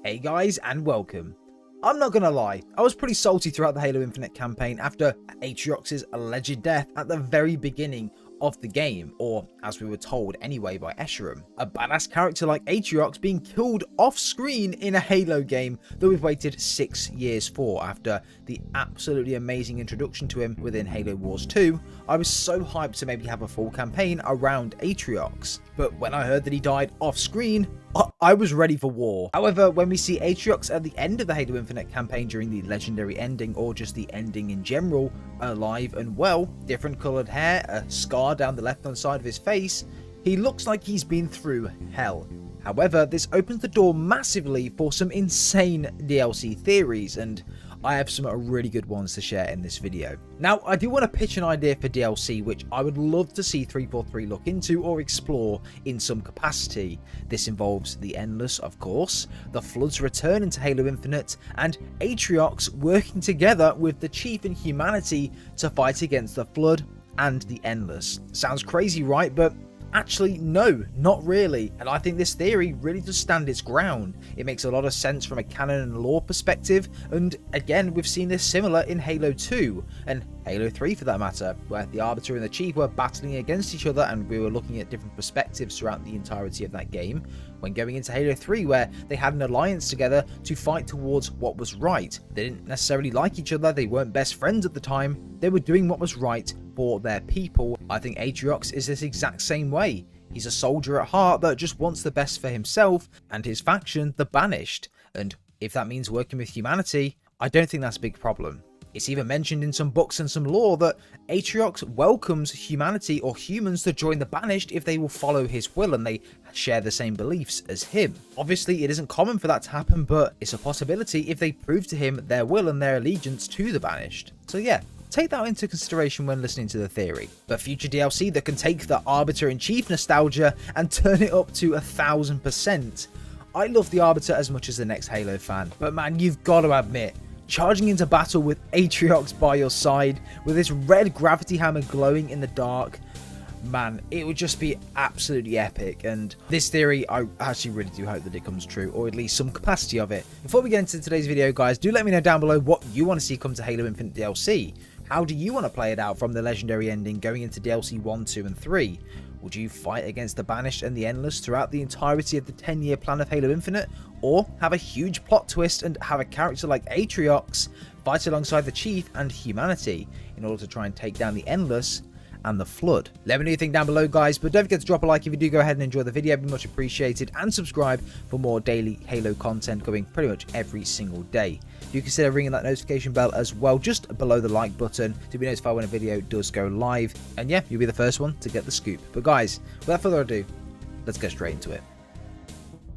Hey guys, and welcome. I'm not gonna lie, I was pretty salty throughout the Halo Infinite campaign after Atriox's alleged death at the very beginning of the game, or as we were told anyway by Escharum. A badass character like Atriox being killed off screen in a Halo game that we've waited 6 years for after the absolutely amazing introduction to him within Halo Wars 2. I was so hyped to maybe have a full campaign around Atriox, but when I heard that he died off screen, I was ready for war. However, when we see Atriox at the end of the Halo Infinite campaign during the legendary ending, or just the ending in general, alive and well, different coloured hair, a scar down the left hand side of his face, he looks like he's been through hell. However, this opens the door massively for some insane DLC theories, and I have some really good ones to share in this video. Now, I do want to pitch an idea for DLC which I would love to see 343 look into or explore in some capacity. This involves the Endless, of course, the Flood's return into Halo Infinite, and Atriox working together with the Chief and humanity to fight against the Flood and the Endless. Sounds crazy, right? But actually, no, not really, and I think this theory really does stand its ground. It makes a lot of sense from a canon and lore perspective, and again, we've seen this similar in Halo 2, and Halo 3 for that matter, where the Arbiter and the Chief were battling against each other and we were looking at different perspectives throughout the entirety of that game, when going into Halo 3 where they had an alliance together to fight towards what was right. They didn't necessarily like each other, they weren't best friends at the time, they were doing what was right for their people. I think Atriox is this exact same way. He's a soldier at heart that just wants the best for himself and his faction, the Banished, and if that means working with humanity, I don't think that's a big problem. It's even mentioned in some books and some lore that Atriox welcomes humanity or humans to join the Banished if they will follow his will and they share the same beliefs as him. Obviously, it isn't common for that to happen, but it's a possibility if they prove to him their will and their allegiance to the Banished. So yeah, take that into consideration when listening to the theory. But future DLC that can take the Arbiter and Chief nostalgia and turn it up to 1000%. I love the Arbiter as much as the next Halo fan, but man, you've got to admit, charging into battle with Atriox by your side, with this red gravity hammer glowing in the dark, man, it would just be absolutely epic. And this theory, I actually really do hope that it comes true, or at least some capacity of it. Before we get into today's video, guys, do let me know down below what you want to see come to Halo Infinite DLC. How do you want to play it out from the legendary ending going into DLC 1, 2 and 3? Would you fight against the Banished and the Endless throughout the entirety of the 10-year plan of Halo Infinite? Or have a huge plot twist and have a character like Atriox fight alongside the Chief and humanity in order to try and take down the Endless and the Flood? Let me know what you think down below, guys, but don't forget to drop a like if you do go ahead and enjoy the video, it'd be much appreciated, and subscribe for more daily Halo content going pretty much every single day. Do consider ringing that notification bell as well just below the like button to be notified when a video does go live, and yeah, you'll be the first one to get the scoop. But guys, without further ado, let's get straight into it.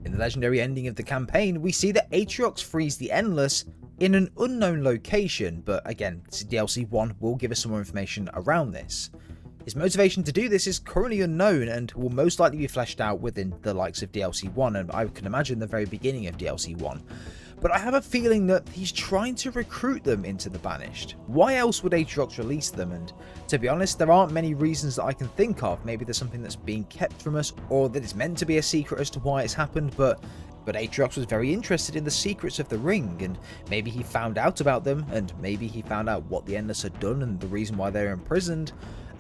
In the legendary ending of the campaign, we see that Atriox frees the Endless in an unknown location, but again, DLC 1 will give us some more information around this. His motivation to do this is currently unknown and will most likely be fleshed out within the likes of DLC 1, and I can imagine the very beginning of DLC 1. But I have a feeling that he's trying to recruit them into the Banished. Why else would Atriox release them? And to be honest, there aren't many reasons that I can think of. Maybe there's something that's being kept from us, or that it's meant to be a secret as to why it's happened, but Atriox was very interested in the secrets of the ring, and maybe he found out about them, and maybe he found out what the Endless had done and the reason why they were imprisoned,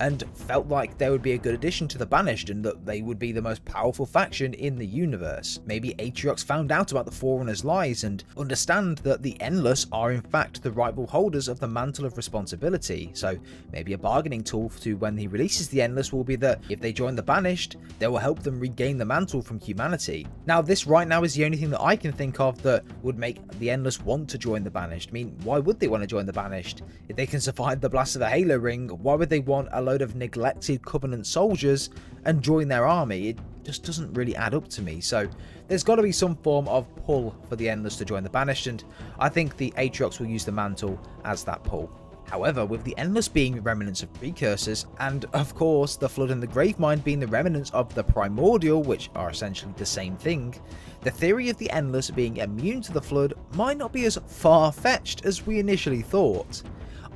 and felt like they would be a good addition to the Banished and that they would be the most powerful faction in the universe. Maybe Atriox found out about the Forerunners' lies and understand that the Endless are in fact the rightful holders of the Mantle of Responsibility, so maybe a bargaining tool to when he releases the Endless will be that if they join the Banished, they will help them regain the Mantle from humanity. Now, this right now is the only thing that I can think of that would make the Endless want to join the Banished. I mean, why would they want to join the Banished? If they can survive the blast of a Halo ring, why would they want a load of neglected Covenant soldiers and join their army? It just doesn't really add up to me. So there's got to be some form of pull for the Endless to join the Banished, and I think the Atriox will use the Mantle as that pull. However, with the Endless being remnants of precursors, and of course the Flood and the Gravemind being the remnants of the Primordial, which are essentially the same thing, the theory of the Endless being immune to the Flood might not be as far-fetched as we initially thought.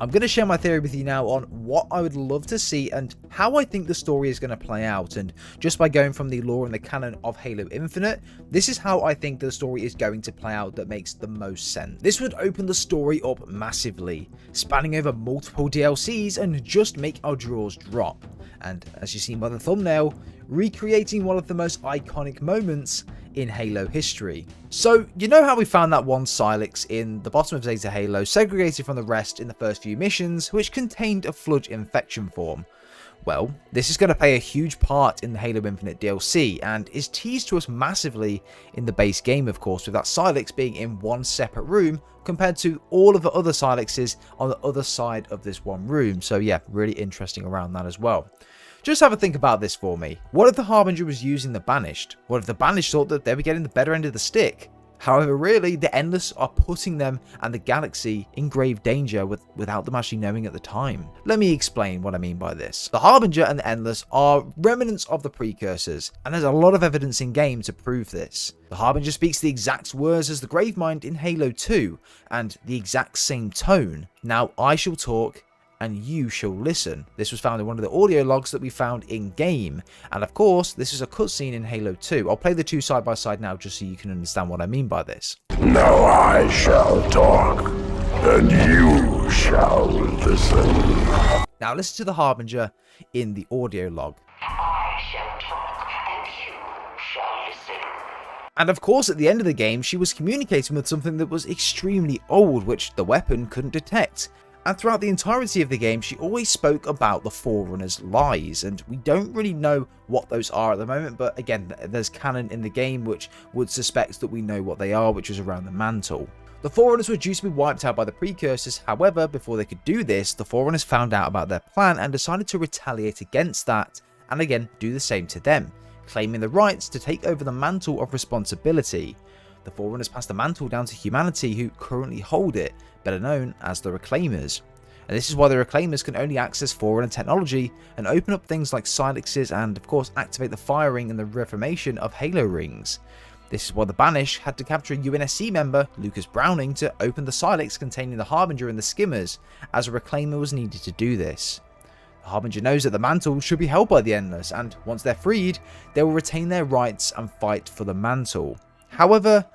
I'm going to share my theory with you now on what I would love to see and how I think the story is going to play out. And just by going from the lore and the canon of Halo Infinite, this is how I think the story is going to play out that makes the most sense. This would open the story up massively, spanning over multiple DLCs and just make our jaws drop. And as you see by the thumbnail, recreating one of the most iconic moments in Halo history. So, you know how we found that one Silex in the bottom of Zeta Halo, segregated from the rest in the first few missions, which contained a Flood infection form? Well, this is going to play a huge part in the Halo Infinite DLC, and is teased to us massively in the base game, of course, with that Silex being in one separate room, compared to all of the other Silexes on the other side of this one room. So yeah, really interesting around that as well. Just have a think about this for me. What if the Harbinger was using the Banished? What if the Banished thought that they were getting the better end of the stick? However, really, the Endless are putting them and the galaxy in grave danger without them actually knowing at the time. Let me explain what I mean by this. The Harbinger and the Endless are remnants of the Precursors, and there's a lot of evidence in game to prove this. The Harbinger speaks the exact words as the Gravemind in Halo 2, and the exact same tone. Now I shall talk, and you shall listen. This was found in one of the audio logs that we found in game, and of course this is a cutscene in Halo 2. I'll play the two side by side now just so you can understand what I mean by this. Now I shall talk, and you shall listen. Now listen to the Harbinger in the audio log. I shall talk, and you shall listen. And of course at the end of the game she was communicating with something that was extremely old, which the weapon couldn't detect. And throughout the entirety of the game, she always spoke about the Forerunners' lies, and we don't really know what those are at the moment, but again, there's canon in the game which would suspect that we know what they are, which is around the mantle. The Forerunners were due to be wiped out by the Precursors, however, before they could do this, the Forerunners found out about their plan and decided to retaliate against that, and again, do the same to them, claiming the rights to take over the mantle of responsibility. The Forerunners passed the mantle down to humanity, who currently hold it, better known as the Reclaimers. And this is why the Reclaimers can only access Forerunner technology and open up things like Silexes and of course activate the firing and the reformation of Halo rings. This is why the Banished had to capture a UNSC member, Lucas Browning, to open the Silex containing the Harbinger and the Skimmers, as a Reclaimer was needed to do this. The Harbinger knows that the mantle should be held by the Endless, and once they're freed, they will retain their rights and fight for the mantle. However,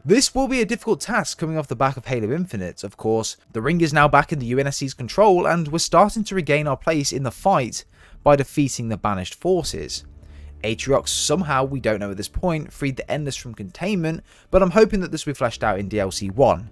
this will be a difficult task coming off the back of Halo Infinite. Of course, the ring is now back in the UNSC's control, and we're starting to regain our place in the fight by defeating the Banished forces. Atriox, somehow, we don't know at this point, freed the Endless from containment, but I'm hoping that this will be fleshed out in DLC 1.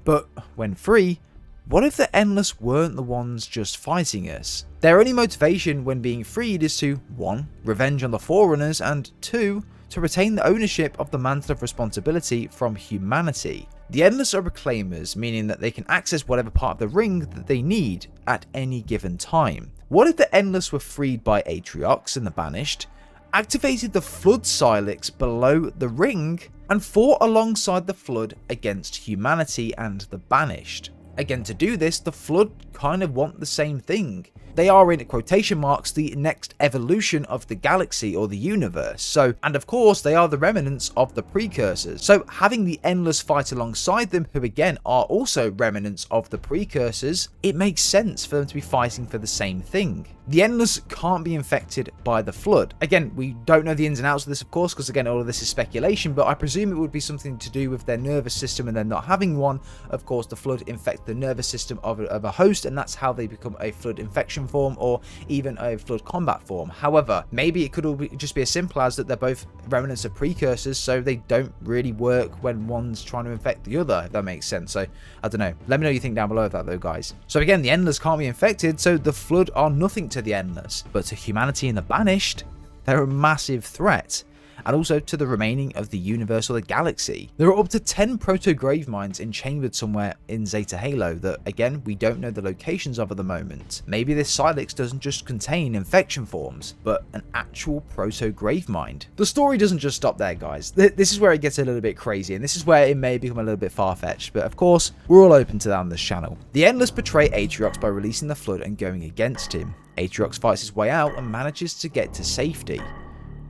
But when free, what if the Endless weren't the ones just fighting us? Their only motivation when being freed is to 1. Revenge on the Forerunners, and 2. To retain the ownership of the mantle of responsibility from humanity. The Endless are Reclaimers, meaning that they can access whatever part of the ring that they need at any given time. What if the Endless were freed by Atriox and the Banished, activated the Flood Silex below the ring, and fought alongside the Flood against humanity and the Banished? Again, to do this, the Flood kind of want the same thing. They are, in quotation marks, the next evolution of the galaxy or the universe. So, and of course, they are the remnants of the Precursors. So, having the Endless fight alongside them, who again are also remnants of the Precursors, it makes sense for them to be fighting for the same thing. The Endless can't be infected by the Flood. Again, we don't know the ins and outs of this, of course, because again, all of this is speculation, but I presume it would be something to do with their nervous system and them not having one. Of course, the Flood infect the nervous system of a host, and that's how they become a Flood infection form or even a Flood combat form. However, maybe it could all just be as simple as that they're both remnants of Precursors, so they don't really work when one's trying to infect the other, if that makes sense. So, I don't know. Let me know what you think down below of that though, guys. So again, the Endless can't be infected, so the Flood are nothing to the Endless, but to humanity and the Banished, they're a massive threat. And also to the remaining of the universe or the galaxy. There are up to 10 proto-gravemines enchambered somewhere in Zeta Halo that, again, we don't know the locations of at the moment. Maybe this Silex doesn't just contain infection forms, but an actual proto-gravemind. The story doesn't just stop there, guys. This is where it gets a little bit crazy, and this is where it may become a little bit far-fetched, but of course, we're all open to that on this channel. The Endless betray Atriox by releasing the Flood and going against him. Atriox fights his way out and manages to get to safety.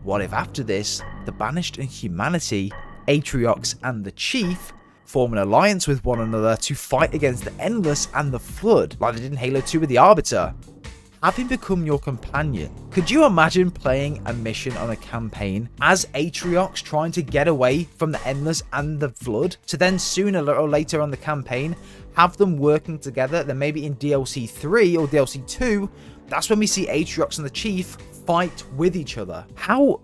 What if after this, the Banished and humanity, Atriox and the Chief, form an alliance with one another to fight against the Endless and the Flood, like they did in Halo 2 with the Arbiter. Have him become your companion. Could you imagine playing a mission on a campaign as Atriox trying to get away from the Endless and the Flood, to then soon a little later on the campaign have them working together? Then maybe in DLC 3 or DLC 2, that's when we see Atriox and the Chief fight with each other. How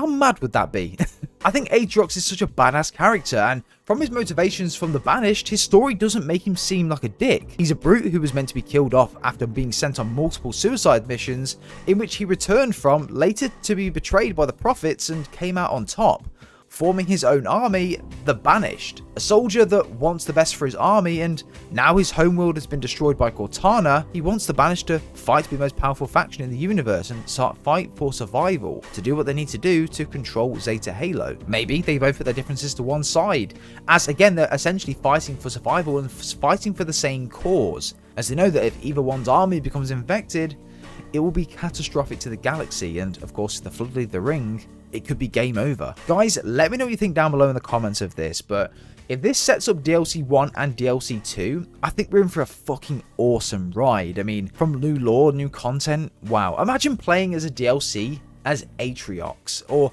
mad would that be? I think Atriox is such a badass character, and from his motivations from the Banished, his story doesn't make him seem like a dick. He's a brute who was meant to be killed off after being sent on multiple suicide missions, in which he returned from, later to be betrayed by the Prophets and came out on top, forming his own army, the Banished. A soldier that wants the best for his army, and now his homeworld has been destroyed by Cortana, he wants the Banished to fight to be the most powerful faction in the universe and start fight for survival, to do what they need to do to control Zeta Halo. Maybe they both put their differences to one side, as again they're essentially fighting for survival and fighting for the same cause, as they know that if either one's army becomes infected, it will be catastrophic to the galaxy, and of course if the Flood leave the ring, it could be game over. Guys, let me know what you think down below in the comments of this, but if this sets up DLC 1 and DLC 2, I think we're in for a fucking awesome ride. I mean, from new lore, new content, wow. Imagine playing as a DLC as Atriox, or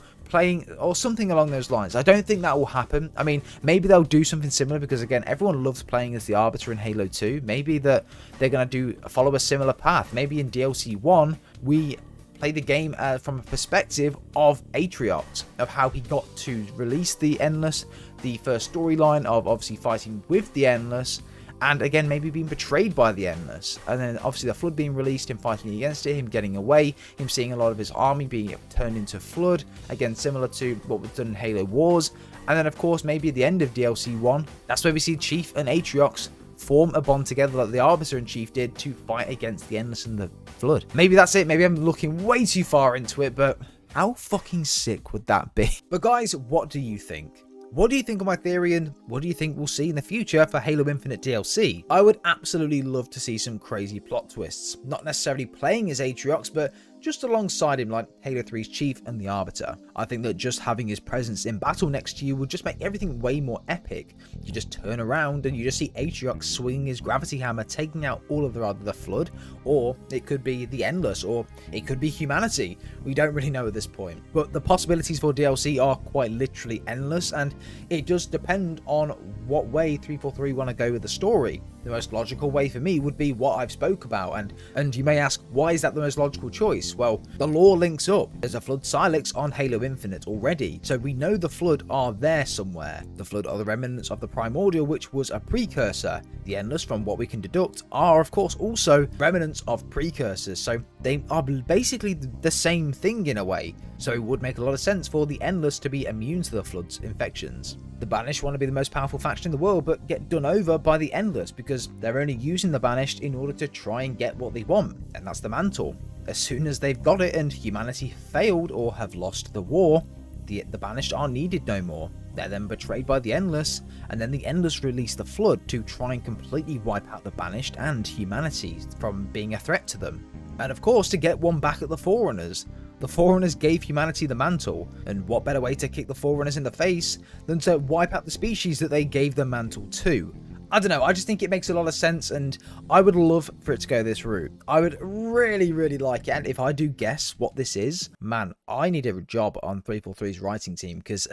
something along those lines. I don't think that will happen. I mean, maybe they'll do something similar, because again, everyone loves playing as the Arbiter in Halo 2. Maybe that they're going to follow a similar path. Maybe in DLC 1, we play the game from a perspective of Atriox, of how he got to release the Endless, the first storyline of obviously fighting with the Endless, and again maybe being betrayed by the Endless, and then obviously the Flood being released, him fighting against it, him getting away, him seeing a lot of his army being turned into Flood, again similar to what was done in Halo Wars. And then of course maybe at the end of DLC 1, that's where we see Chief and Atriox form a bond together like the Arbiter and Chief did to fight against the Endless and the Flood. Maybe that's it. Maybe I'm looking way too far into it, but how fucking sick would that be? But guys, what do you think? What do you think of my theory, and what do you think we'll see in the future for Halo Infinite DLC? I would absolutely love to see some crazy plot twists. Not necessarily playing as Atriox, but just alongside him, like Halo 3's Chief and the Arbiter. I think that just having his presence in battle next to you would just make everything way more epic. You just turn around and you just see Atriox swinging his gravity hammer, taking out all of the Flood, or it could be the Endless, or it could be humanity. We don't really know at this point. But the possibilities for DLC are quite literally endless, and it does depend on what way 343 want to go with the story. The most logical way for me would be what I've spoke about, and you may ask, why is that the most logical choice? Well, the lore links up. There's a Flood Silex on Halo Infinite already, so we know the Flood are there somewhere. The Flood are the remnants of the Primordial, which was a precursor. The Endless, from what we can deduct, are of course also remnants of precursors, so they are basically the same thing in a way. So it would make a lot of sense for the Endless to be immune to the Flood's infections. The Banished want to be the most powerful faction in the world, but get done over by the Endless, because they're only using the Banished in order to try and get what they want, and that's the mantle. As soon as they've got it and humanity failed or have lost the war, the Banished are needed no more. They're then betrayed by the Endless, and then the Endless release the Flood to try and completely wipe out the Banished and humanity from being a threat to them. And of course, to get one back at the Forerunners. The Forerunners gave humanity the mantle, and what better way to kick the Forerunners in the face than to wipe out the species that they gave the mantle to? I don't know, I just think it makes a lot of sense, and I would love for it to go this route. I would really, really like it, and if I do guess what this is, man, I need a job on 343's writing team, because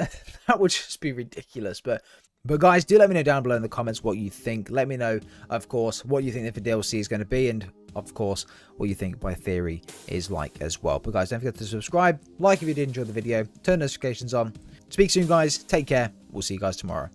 that would just be ridiculous. But guys, do let me know down below in the comments what you think. Let me know, of course, what you think the DLC is going to be, and of course, what you think my theory is like as well. But guys, don't forget to subscribe, like if you did enjoy the video, turn notifications on. Speak soon, guys. Take care. We'll see you guys tomorrow.